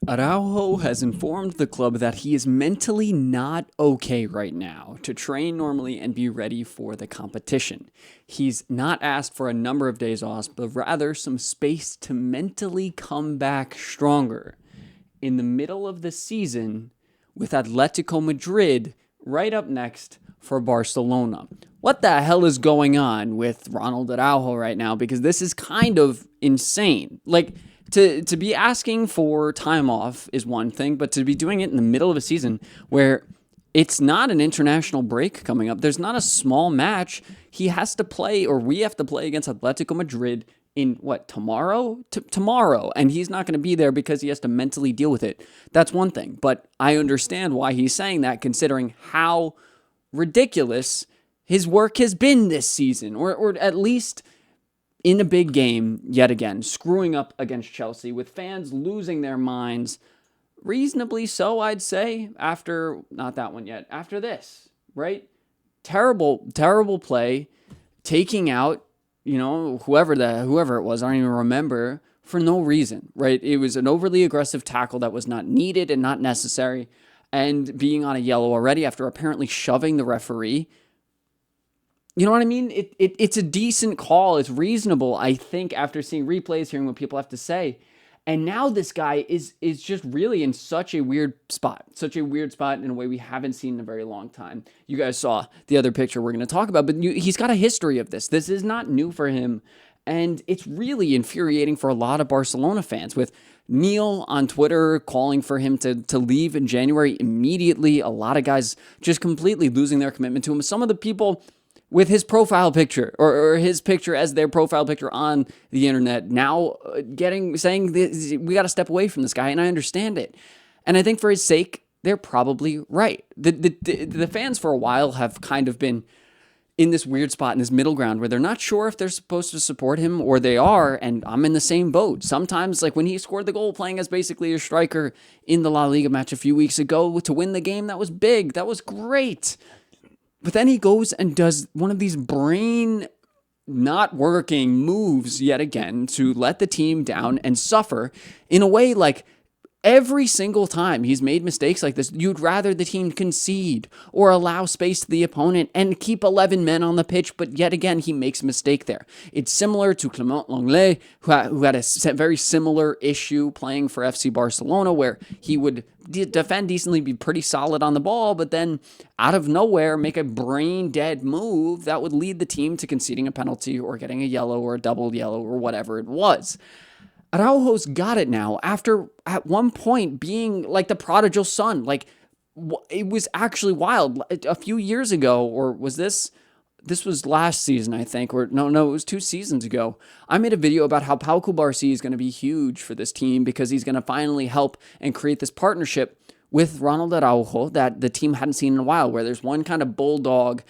Araujo has informed the club that he is mentally not okay right now to train normally and be ready for the competition. He's not asked for a number of days off, but rather some space to mentally come back stronger. In the middle of the season, with Atletico Madrid right up next for Barcelona. What the hell is going on with Ronald Araujo right now? Because this is kind of insane. Like, to be asking for time off is one thing, but to be doing it in the middle of a season where it's not an international break coming up, there's not a small match. He has to play, or we have to play against Atletico Madrid in what, tomorrow? Tomorrow. And he's not going to be there because he has to mentally deal with it. That's one thing. But I understand why he's saying that, considering how ridiculous his work has been this season, or at least in a big game yet again, screwing up against Chelsea with fans losing their minds, reasonably so, I'd say, after, not that one yet, after this, right? Terrible play, taking out, whoever it was, I don't even remember, for no reason, right? It was an overly aggressive tackle that was not needed and not necessary, and being on a yellow already after apparently shoving the referee. You know what I mean? It's a decent call. It's reasonable, I think, after seeing replays, hearing what people have to say. And now this guy is just really in such a weird spot in a way we haven't seen in a very long time. You guys saw the other picture we're going to talk about, but he's got a history of this. This is not new for him. And it's really infuriating for a lot of Barcelona fans, with Neil on Twitter calling for him to leave in January immediately. A lot of guys just completely losing their commitment to him. Some of the people with his profile picture or his picture as their profile picture on the internet now saying we got to step away from this guy, and I understand it. And I think for his sake, they're probably right. The fans for a while have kind of been in this weird spot, in this middle ground, where they're not sure if they're supposed to support him or they are, and I'm in the same boat. Sometimes, like when he scored the goal playing as basically a striker in the La Liga match a few weeks ago to win the game, that was big. That was great. But then he goes and does one of these brain not working moves yet again to let the team down and suffer in a way like every single time he's made mistakes like this, you'd rather the team concede or allow space to the opponent and keep 11 men on the pitch, but yet again, he makes a mistake there. It's similar to Clement Lenglet, who had a very similar issue playing for FC Barcelona, where he would defend decently, be pretty solid on the ball, but then out of nowhere make a brain-dead move that would lead the team to conceding a penalty or getting a yellow or a double yellow or whatever it was. Araujo's got it now after at one point being like the prodigal son. Like, it was actually wild. A few years ago, or was this was last season, I think, or no, it was 2 seasons ago. I made a video about how Pau Cubarsí is going to be huge for this team because he's going to finally help and create this partnership with Ronald Araujo that the team hadn't seen in a while, where there's one kind of bulldog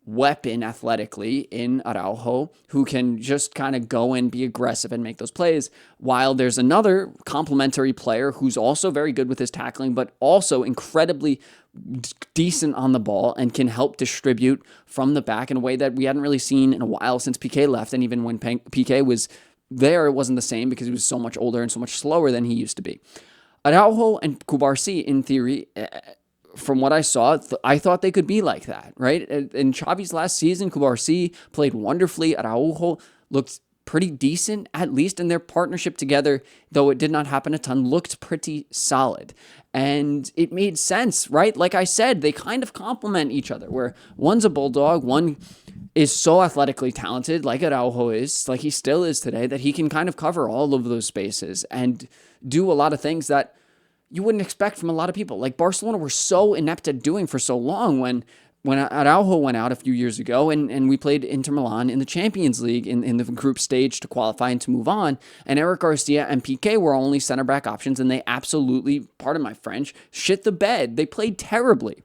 weapon athletically in Araujo who can just kind of go and be aggressive and make those plays, while there's another complementary player who's also very good with his tackling, but also incredibly decent on the ball and can help distribute from the back in a way that we hadn't really seen in a while since Piqué left. And even when Piqué was there, it wasn't the same because he was so much older and so much slower than he used to be. Araujo and Cubarsí, in theory, from what I saw, I thought they could be like that, right? In Xavi's last season, Cubarsí played wonderfully. Araujo looked pretty decent, at least in their partnership together, though it did not happen a ton, looked pretty solid. And it made sense, right? Like I said, they kind of complement each other, where one's a bulldog, one is so athletically talented, like Araujo is, like he still is today, that he can kind of cover all of those spaces and do a lot of things that you wouldn't expect from a lot of people. Like Barcelona were so inept at doing for so long when Araujo went out a few years ago and we played Inter Milan in the Champions League in the group stage to qualify and to move on. And Eric Garcia and Piqué were only center back options, and they absolutely, pardon my French, shit the bed. They played terribly.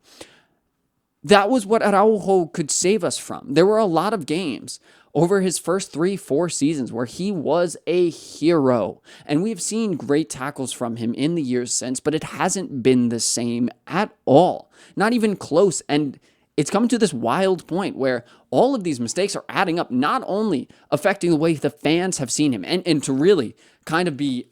That was what Araujo could save us from. There were a lot of games over his first 3-4 seasons where he was a hero. And we've seen great tackles from him in the years since, but it hasn't been the same at all. Not even close. And it's come to this wild point where all of these mistakes are adding up, not only affecting the way the fans have seen him, and to really kind of be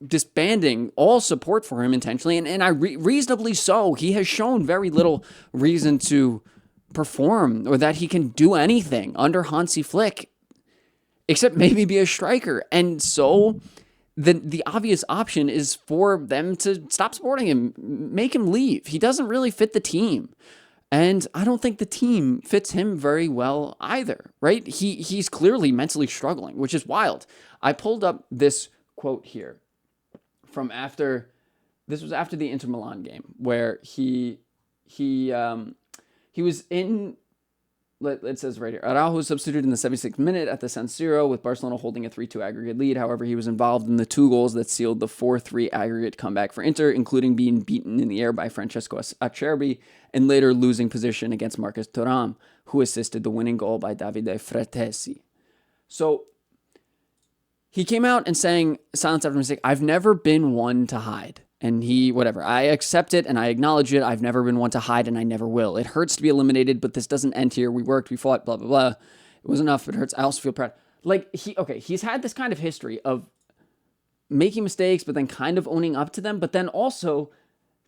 disbanding all support for him intentionally, and reasonably so. He has shown very little reason to perform or that he can do anything under Hansi Flick, except maybe be a striker. And so the obvious option is for them to stop supporting him, make him leave. He doesn't really fit the team. And I don't think the team fits him very well either, right? He's clearly mentally struggling, which is wild. I pulled up this quote here from this was after the Inter Milan game, where he was in, it says right here, Araujo was substituted in the 76th minute at the San Siro with Barcelona holding a 3-2 aggregate lead. However, he was involved in the 2 goals that sealed the 4-3 aggregate comeback for Inter, including being beaten in the air by Francesco Acerbi and later losing position against Marcus Thuram, who assisted the winning goal by Davide Fratesi. So he came out and saying, silence after mistake, I've never been one to hide. And I accept it and I acknowledge it. I've never been one to hide and I never will. It hurts to be eliminated, but this doesn't end here. We worked, we fought, blah, blah, blah. It was enough. It hurts. I also feel proud. Like, he's had this kind of history of making mistakes, but then kind of owning up to them. But then also,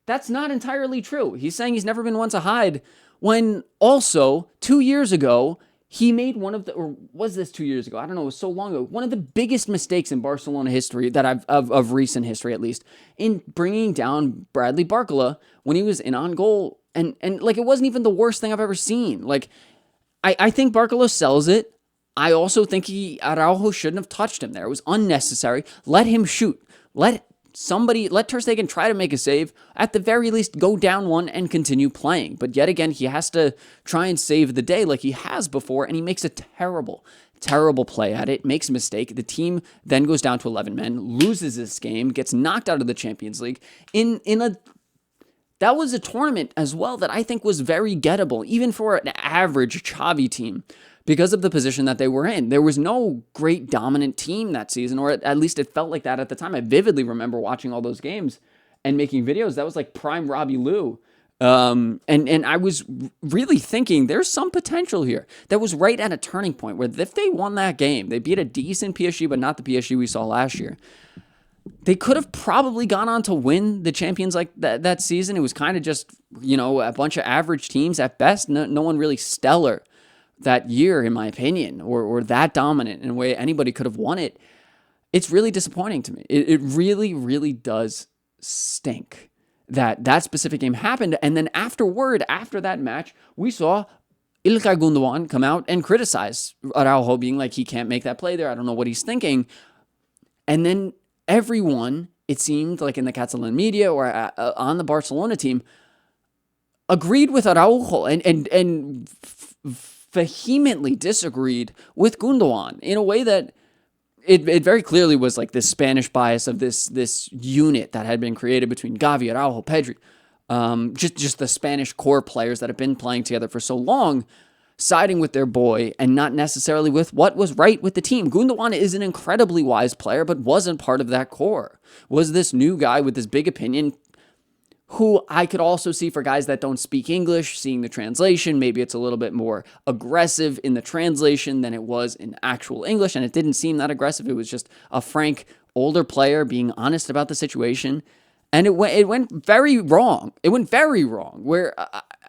that's not entirely true. He's saying he's never been one to hide when also 2 years ago, he made or was this 2 years ago? I don't know. It was so long ago. One of the biggest mistakes in Barcelona history that of recent history, at least, in bringing down Bradley Barcola when he was in on goal. And like, it wasn't even the worst thing I've ever seen. Like, I think Barcola sells it. I also think Araujo shouldn't have touched him there. It was unnecessary. Let him shoot. Let Ter Stegen try to make a save. At the very least, go down one and continue playing. But yet again, he has to try and save the day like he has before, and he makes a terrible play at it, makes a mistake. The team then goes down to 11 men, loses this game, gets knocked out of the Champions League. That was a tournament as well that I think was very gettable, even for an average Xavi team, because of the position that they were in. There was no great dominant team that season, or at least it felt like that at the time. I vividly remember watching all those games and making videos. That was like prime Robbie Lou. And I was really thinking there's some potential here. That was right at a turning point where if they won that game, they beat a decent PSG, but not the PSG we saw last year. They could have probably gone on to win the Champions like that season. It was kind of just, a bunch of average teams at best. No one really stellar that year, in my opinion, or that dominant in a way anybody could have won it. It's really disappointing to me. It really, really does stink that specific game happened. And then after that match, we saw Ilkay Gundogan come out and criticize Araujo, being like, he can't make that play there. I don't know what he's thinking. And then everyone, it seemed like in the Catalan media or on the Barcelona team, agreed with Araujo and vehemently disagreed with Gundogan in a way that it very clearly was like this Spanish bias of this unit that had been created between Gavi, Araujo, Pedri, just the Spanish core players that have been playing together for so long, siding with their boy and not necessarily with what was right with the team. Gundogan is an incredibly wise player, but wasn't part of that core. Was this new guy with this big opinion, who I could also see for guys that don't speak English, seeing the translation, maybe it's a little bit more aggressive in the translation than it was in actual English, and it didn't seem that aggressive. It was just a frank, older player being honest about the situation, and it went very wrong. It went very wrong, where,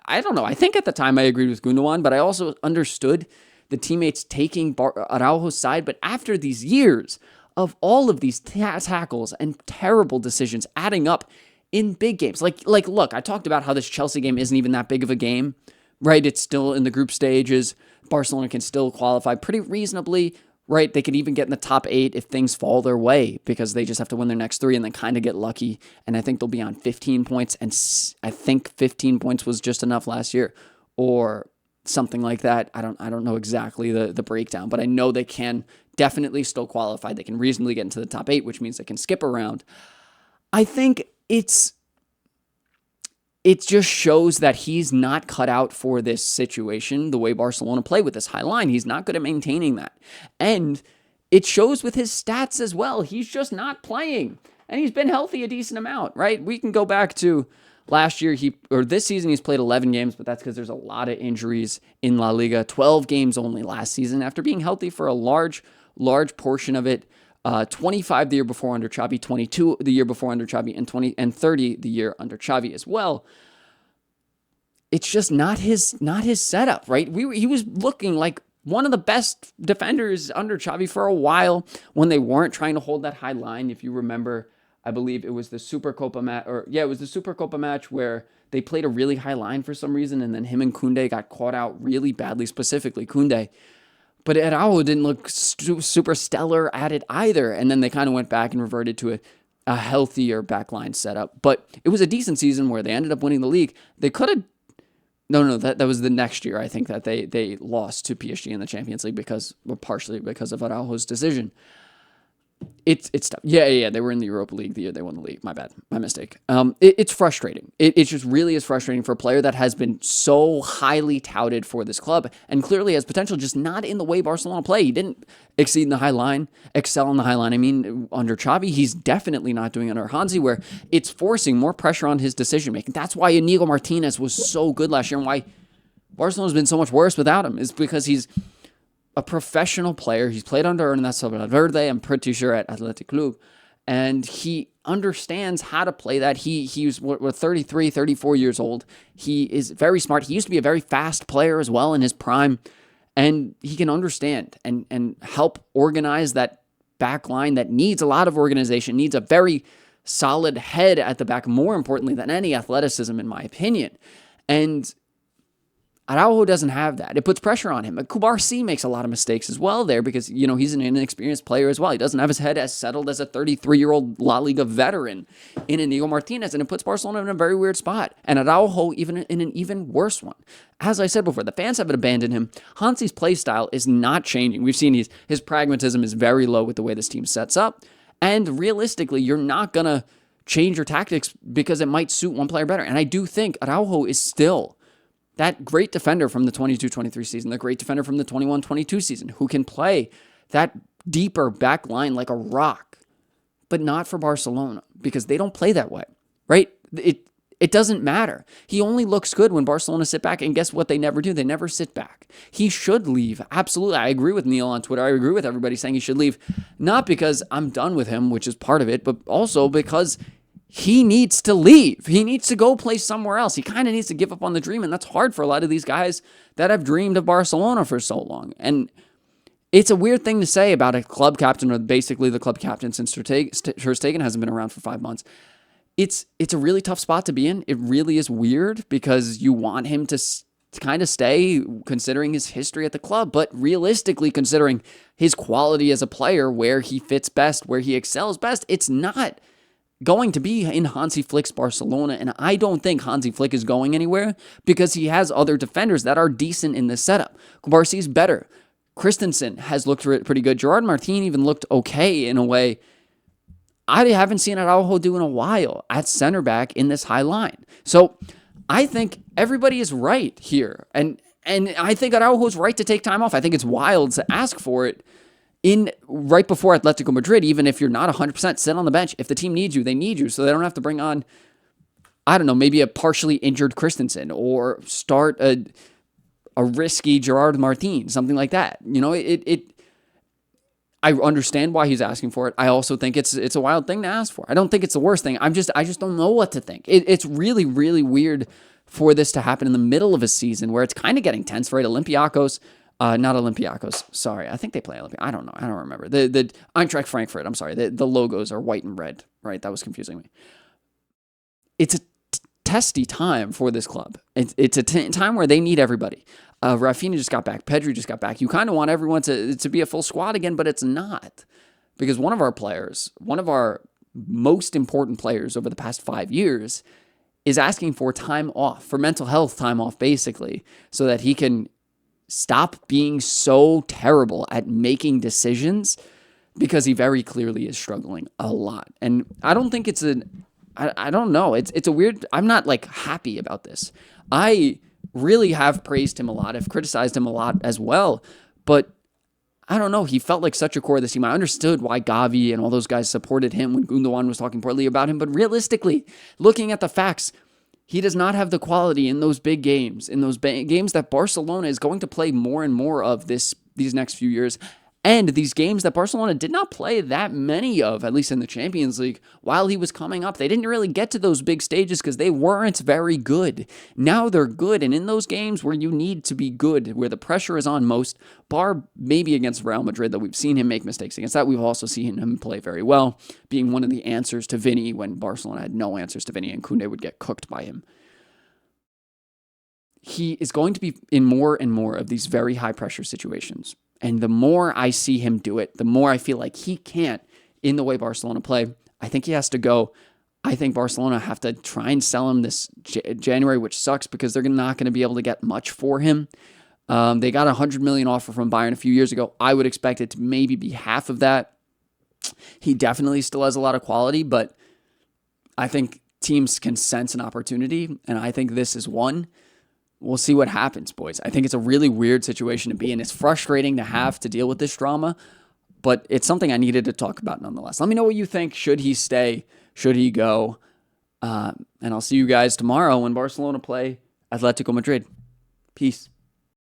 I don't know, I think at the time I agreed with Gundogan, but I also understood the teammates taking Araujo's side, but after these years of all of these tackles and terrible decisions adding up, in big games, like look, I talked about how this Chelsea game isn't even that big of a game, right? It's still in the group stages. Barcelona can still qualify pretty reasonably, right? They could even get in the top 8 if things fall their way, because they just have to win their next 3 and then kind of get lucky. And I think they'll be on 15 points, and I think 15 points was just enough last year, or something like that. I don't know exactly the breakdown, but I know they can definitely still qualify. They can reasonably get into the top 8, which means they can skip around. I think it just shows that he's not cut out for this situation the way Barcelona play with this high line. He's not good at maintaining that. And it shows with his stats as well. He's just not playing. And he's been healthy a decent amount, right? We can go back to last year, this season he's played 11 games, but that's because there's a lot of injuries in La Liga. 12 games only last season after being healthy for a large portion of it. 25 the year before under Xavi, 22 the year before under Xavi, and 30 the year under Xavi as well. It's just not his setup, right? He was looking like one of the best defenders under Xavi for a while when they weren't trying to hold that high line. If you remember, I believe it was the Supercopa match, it was the Supercopa match where they played a really high line for some reason, and then him and Koundé got caught out really badly, specifically Koundé. But Araujo didn't look super stellar at it either, and then they kind of went back and reverted to a healthier backline setup. But it was a decent season where they ended up winning the league. They could have... No, that was the next year, I think, that they lost to PSG in the Champions League partially because of Araujo's decision. It's tough. Yeah, they were in the Europa League the year they won the league. My bad. My mistake. It's frustrating. It just really is frustrating for a player that has been so highly touted for this club and clearly has potential, just not in the way Barcelona play. He didn't excel in the high line. I mean, under Xavi, he's definitely not doing it under Hansi, where it's forcing more pressure on his decision-making. That's why Inigo Martinez was so good last year and why Barcelona's been so much worse without him, is because he's a professional player. He's played under Ernesto Valverde, I'm pretty sure, at Athletic Club, and he understands how to play that. He's 33, 34 years old. He is very smart. He used to be a very fast player as well in his prime, and he can understand and help organize that back line that needs a lot of organization, needs a very solid head at the back, more importantly than any athleticism, in my opinion. And Araujo doesn't have that. It puts pressure on him. Kubarsi makes a lot of mistakes as well there because, he's an inexperienced player as well. He doesn't have his head as settled as a 33-year-old La Liga veteran in Inigo Martinez, and it puts Barcelona in a very weird spot. And Araujo even in an even worse one. As I said before, the fans haven't abandoned him. Hansi's play style is not changing. We've seen his pragmatism is very low with the way this team sets up. And realistically, you're not going to change your tactics because it might suit one player better. And I do think Araujo is still that great defender from the 22-23 season, the great defender from the 21-22 season, who can play that deeper back line like a rock, but not for Barcelona because they don't play that way, right? It doesn't matter. He only looks good when Barcelona sit back, and guess what they never do? They never sit back. He should leave. Absolutely. I agree with Neil on Twitter. I agree with everybody saying he should leave, not because I'm done with him, which is part of it, but also because he needs to leave. He needs to go play somewhere else. He kind of needs to give up on the dream, and that's hard for a lot of these guys that have dreamed of Barcelona for so long. And it's a weird thing to say about a club captain, or basically the club captain since Ter Stegen hasn't been around for 5 months. It's a really tough spot to be in. It really is weird because you want him to kind of stay, considering his history at the club, but realistically, considering his quality as a player, where he fits best, where he excels best, it's not going to be in Hansi Flick's Barcelona, and I don't think Hansi Flick is going anywhere because he has other defenders that are decent in this setup. Kubarsi's better. Christensen has looked pretty good. Gerard Martin even looked okay in a way I haven't seen Araujo do in a while at center back in this high line. So I think everybody is right here, and I think Araujo is right to take time off. I think it's wild to ask for it right before Atletico Madrid, even if you're not 100%, sit on the bench. If the team needs you, they need you, so they don't have to bring on, I don't know, maybe a partially injured Christensen or start a risky Gerard Martin, something like that. I understand why he's asking for it. I also think it's a wild thing to ask for. I don't think it's the worst thing. I just don't know what to think. It's really, really weird for this to happen in the middle of a season where it's kind of getting tense, right? Olympiacos. Not Olympiacos. Sorry, I think they play Olympiacos. I don't know. I don't remember. The Eintracht Frankfurt. I'm sorry. The logos are white and red. Right, that was confusing me. It's a testy time for this club. It's a time where they need everybody. Rafinha just got back. Pedri just got back. You kind of want everyone to be a full squad again, but it's not, because one of our most important players over the past 5 years, is asking for time off, for mental health time off, basically, so that he can stop being so terrible at making decisions, because he very clearly is struggling a lot. And I don't think I don't know. It's a weird, I'm not happy about this. I really have praised him a lot. I've criticized him a lot as well, but I don't know. He felt like such a core of this team. I understood why Gavi and all those guys supported him when Gundogan was talking poorly about him, but realistically, looking at the facts, he does not have the quality in those big games, in those games that Barcelona is going to play more and more of these next few years, And these games that Barcelona did not play that many of, at least in the Champions League, while he was coming up, they didn't really get to those big stages because they weren't very good. Now they're good, and in those games where you need to be good, where the pressure is on most, bar maybe against Real Madrid, that we've seen him make mistakes against that, we've also seen him play very well, being one of the answers to Vinny when Barcelona had no answers to Vinny and Koundé would get cooked by him. He is going to be in more and more of these very high pressure situations. And the more I see him do it, the more I feel like he can't in the way Barcelona play. I think he has to go. I think Barcelona have to try and sell him this January, which sucks because they're not going to be able to get much for him. They got a $100 million offer from Bayern a few years ago. I would expect it to maybe be half of that. He definitely still has a lot of quality, but I think teams can sense an opportunity, and I think this is one. We'll see what happens, boys. I think it's a really weird situation to be in. It's frustrating to have to deal with this drama, but it's something I needed to talk about nonetheless. Let me know what you think. Should he stay? Should he go? And I'll see you guys tomorrow when Barcelona play Atletico Madrid. Peace.